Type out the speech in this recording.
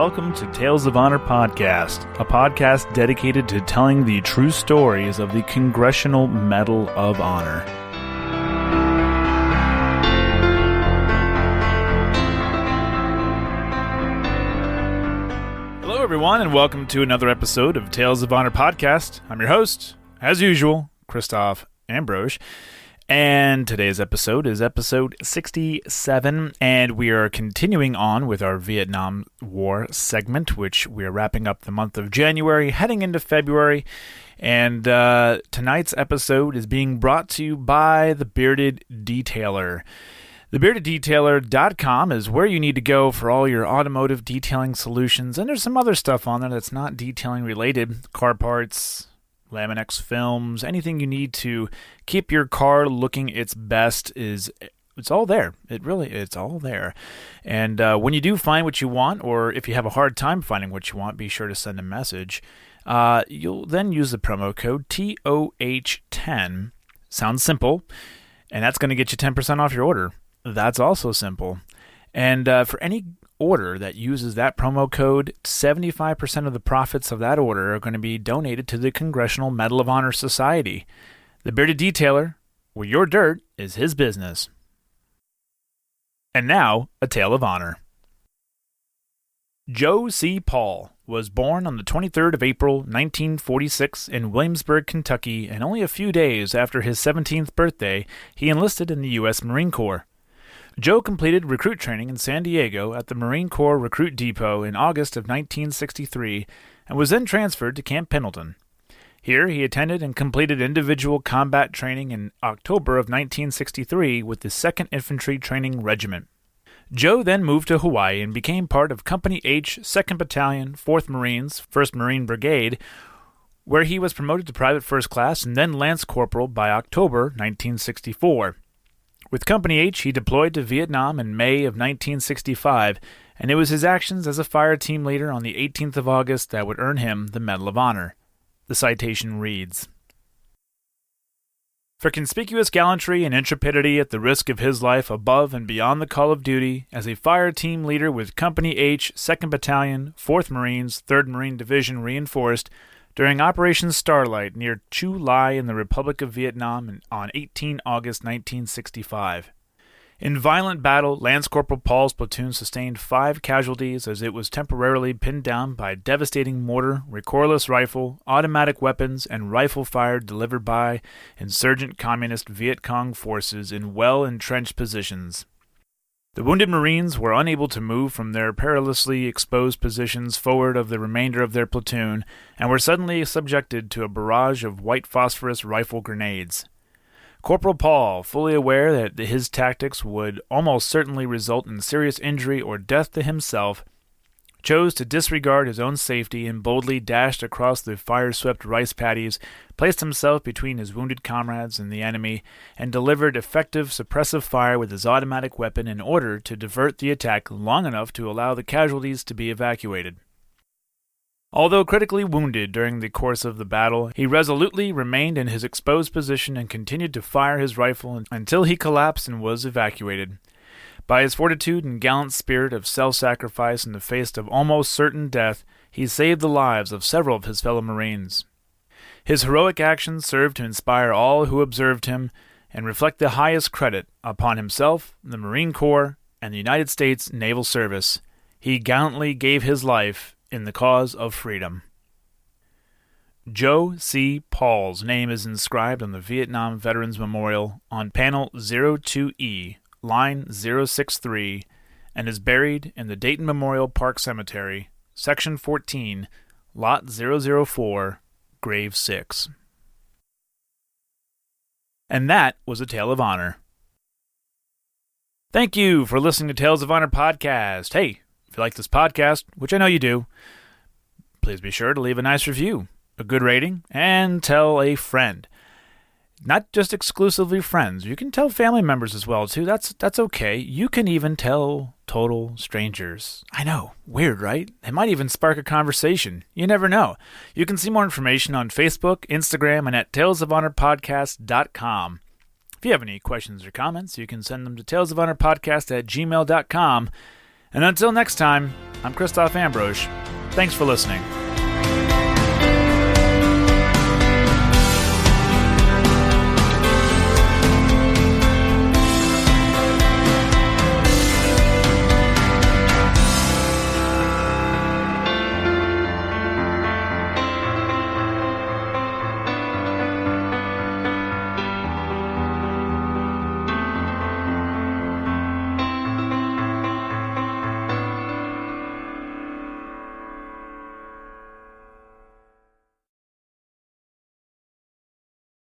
welcome to Tales of Honor Podcast, a podcast dedicated to telling the true stories of the Congressional Medal of Honor. Hello everyone, and welcome to another episode of Tales of Honor Podcast. I'm your host, as usual, Christoph Ambrosch. And today's episode is episode 67, and we are continuing on with our Vietnam War segment, which we are wrapping up the month of January, heading into February. And tonight's episode is being brought to you by The Bearded Detailer. TheBeardedDetailer.com is where you need to go for all your automotive detailing solutions, and there's some other stuff on there that's not detailing related, car parts, Laminex films, anything you need to keep your car looking its best it's all there. It's all there. And when you do find what you want, or if you have a hard time finding what you want, be sure to send a message. You'll then use the promo code TOH10. Sounds simple, and that's going to get you 10% off your order. That's also simple. And for any order that uses that promo code, 75% of the profits of that order are going to be donated to the Congressional Medal of Honor Society. The Bearded Detailer, where your dirt is his business. And now, a tale of honor. Joe C. Paul was born on the 23rd of April, 1946 in Williamsburg, Kentucky, and only a few days after his 17th birthday, he enlisted in the U.S. Marine Corps. Joe completed recruit training in San Diego at the Marine Corps Recruit Depot in August of 1963 and was then transferred to Camp Pendleton. Here he attended and completed individual combat training in October of 1963 with the 2nd Infantry Training Regiment. Joe then moved to Hawaii and became part of Company H, 2nd Battalion, 4th Marines, 1st Marine Brigade, where he was promoted to Private First Class and then Lance Corporal by October 1964. With Company H, he deployed to Vietnam in May of 1965, and it was his actions as a fire team leader on the 18th of August that would earn him the Medal of Honor. The citation reads, "For conspicuous gallantry and intrepidity at the risk of his life above and beyond the call of duty, as a fire team leader with Company H, 2nd Battalion, 4th Marines, 3rd Marine Division Reinforced, during Operation Starlight near Chu Lai in the Republic of Vietnam on 18 August 1965. In violent battle, Lance Corporal Paul's platoon sustained 5 casualties as it was temporarily pinned down by devastating mortar, recoilless rifle, automatic weapons, and rifle fire delivered by insurgent Communist Viet Cong forces in well-entrenched positions. The wounded Marines were unable to move from their perilously exposed positions forward of the remainder of their platoon and were suddenly subjected to a barrage of white phosphorus rifle grenades. Corporal Paul, fully aware that his tactics would almost certainly result in serious injury or death to himself, chose to disregard his own safety and boldly dashed across the fire-swept rice paddies, placed himself between his wounded comrades and the enemy, and delivered effective suppressive fire with his automatic weapon in order to divert the attack long enough to allow the casualties to be evacuated. Although critically wounded during the course of the battle, he resolutely remained in his exposed position and continued to fire his rifle until he collapsed and was evacuated. By his fortitude and gallant spirit of self-sacrifice in the face of almost certain death, he saved the lives of several of his fellow Marines. His heroic actions served to inspire all who observed him and reflect the highest credit upon himself, the Marine Corps, and the United States Naval Service. He gallantly gave his life in the cause of freedom." Joe C. Paul's name is inscribed on the Vietnam Veterans Memorial on panel 02E, line 063, and is buried in the Dayton Memorial Park Cemetery, Section 14, Lot 004, Grave 6. And that was a Tale of Honor. Thank you for listening to Tales of Honor Podcast. Hey, if you like this podcast, which I know you do, please be sure to leave a nice review, a good rating, and tell a friend. Not just exclusively friends. You can tell family members as well, too. That's okay. You can even tell total strangers. I know. Weird, right? It might even spark a conversation. You never know. You can see more information on Facebook, Instagram, and at talesofhonorpodcast.com. If you have any questions or comments, you can send them to talesofhonorpodcast@gmail.com. And until next time, I'm Christoph Ambrosch. Thanks for listening.